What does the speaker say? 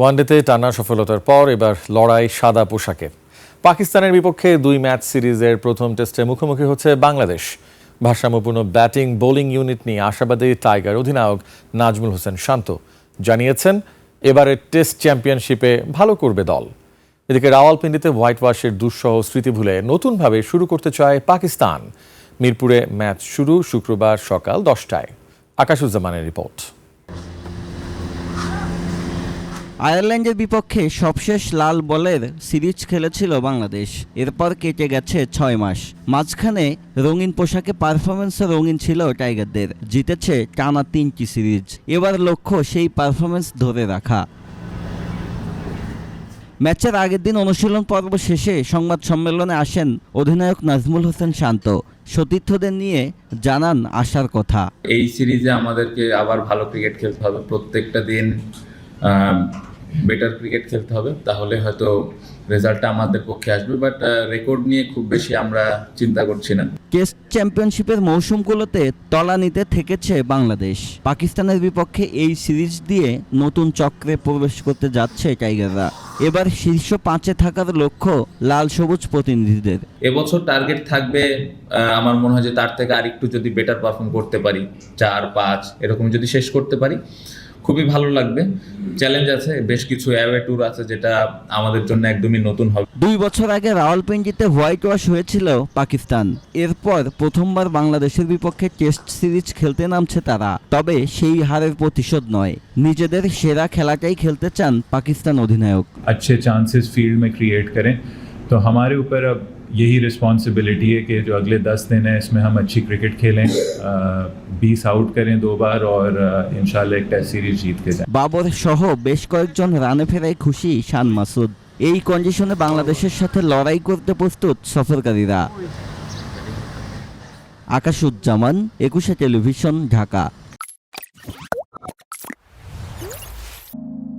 ওয়ানডেতে টানা সফলতার পর এবার লড়াই সাদা পোশাকে। পাকিস্তানের বিপক্ষে 2 ম্যাচ সিরিজের প্রথম টেস্টে মুখোমুখি হচ্ছে বাংলাদেশ। ভারসাম্যপূর্ণ ব্যাটিং বোলিং ইউনিট নিয়ে আশাবাদী টাইগার অধিনায়ক নাজমুল হোসেন শান্ত জানিয়েছেন, এবারের টেস্ট চ্যাম্পিয়নশিপে ভালো করবে দল। এদিকে রাওয়ালপিন্ডিতে হোয়াইট ওয়াশের দুঃসহ স্মৃতি ভুলে নতুনভাবে শুরু করতে চায় পাকিস্তান। মিরপুরে ম্যাচ শুরু শুক্রবার সকাল 10টায়। আকাশুজ্জামানের রিপোর্ট। আয়ারল্যান্ডের বিপক্ষে সবশেষ লাল বলের সিরিজ খেলেছিল বাংলাদেশ। এরপর কেটে গেছে 6 মাস। মাঝখানে রঙিন পোশাকে পারফরমেন্সে রঙিন ছিল টাইগারদের। জিতেছে টানা 3টি সিরিজ। এবার লক্ষ্য সেই পারফরমেন্স ধরে রাখা। ম্যাচের আগের দিন অনুশীলন পর্ব শেষে সংবাদ সম্মেলনে আসেন অধিনায়ক নাজমুল হোসেন শান্ত। সতীর্থদের নিয়ে জানান আশার কথা। এই সিরিজে আমাদেরকে আবার ভালো ক্রিকেট খেলতে হবে, প্রত্যেকটা দিন বেটার ক্রিকেট খেলতে হবে, তাহলে হয়তো রেজাল্টটা আমাদের পক্ষে আসবে। বাট রেকর্ড নিয়ে খুব বেশি আমরা চিন্তা করছি না। টেস্ট চ্যাম্পিয়নশিপের মৌসুমগুলোতে তলানিতে থেকেছে বাংলাদেশ। পাকিস্তানের বিপক্ষে এই সিরিজ দিয়ে নতুন চক্রে প্রবেশ করতে যাচ্ছে টাইগাররা। এবার শীর্ষ 5-এ থাকার লক্ষ্য লাল সবুজ প্রতিনিধিদের। এবছর টার্গেট থাকবে, আমার মনে হয় যে তার থেকে আরেকটু যদি বেটার পারফর্ম করতে পারি, 4-5 এরকম যদি শেষ করতে পারি খুবই ভালো লাগবে। চ্যালেঞ্জ আছে, বেশ কিছু অ্যাওয়ে ট্যুর আছে, যেটা আমাদের জন্য একদমই নতুন হবে। 2 বছর আগে রাওয়ালপিন্ডিতে হোয়াইট ওয়াশ হয়েছিল পাকিস্তান। এরপর প্রথমবার বাংলাদেশের বিপক্ষে টেস্ট সিরিজ খেলতে নামছে তারা। তবে সেই হারের প্রতিশোধ নয়, নিজেদের সেরা খেলাটাই খেলতে চান পাকিস্তান অধিনায়ক। अच्छे चांसेस फील्ड में क्रिएट करें, तो हमारे ऊपर अब यही रिस्पॉन्सिबिलिटी है कि जो अगले 10 दिन है इसमें हम अच्छी क्रिकेट खेलें, 20 आउट करें 2 बार और इंशाल्लाह एक टेस्ट सीरीज जीत के जाएं। বাবর সহ বেশ কয়েকজন রানে ফেরায় খুশি শান মাসুদ। এই কন্ডিশনে বাংলাদেশের সাথে লড়াই করতে প্রস্তুত সফরকারীরা। আকাশুজ্জামান, 21 টেলিভিশন, ঢাকা।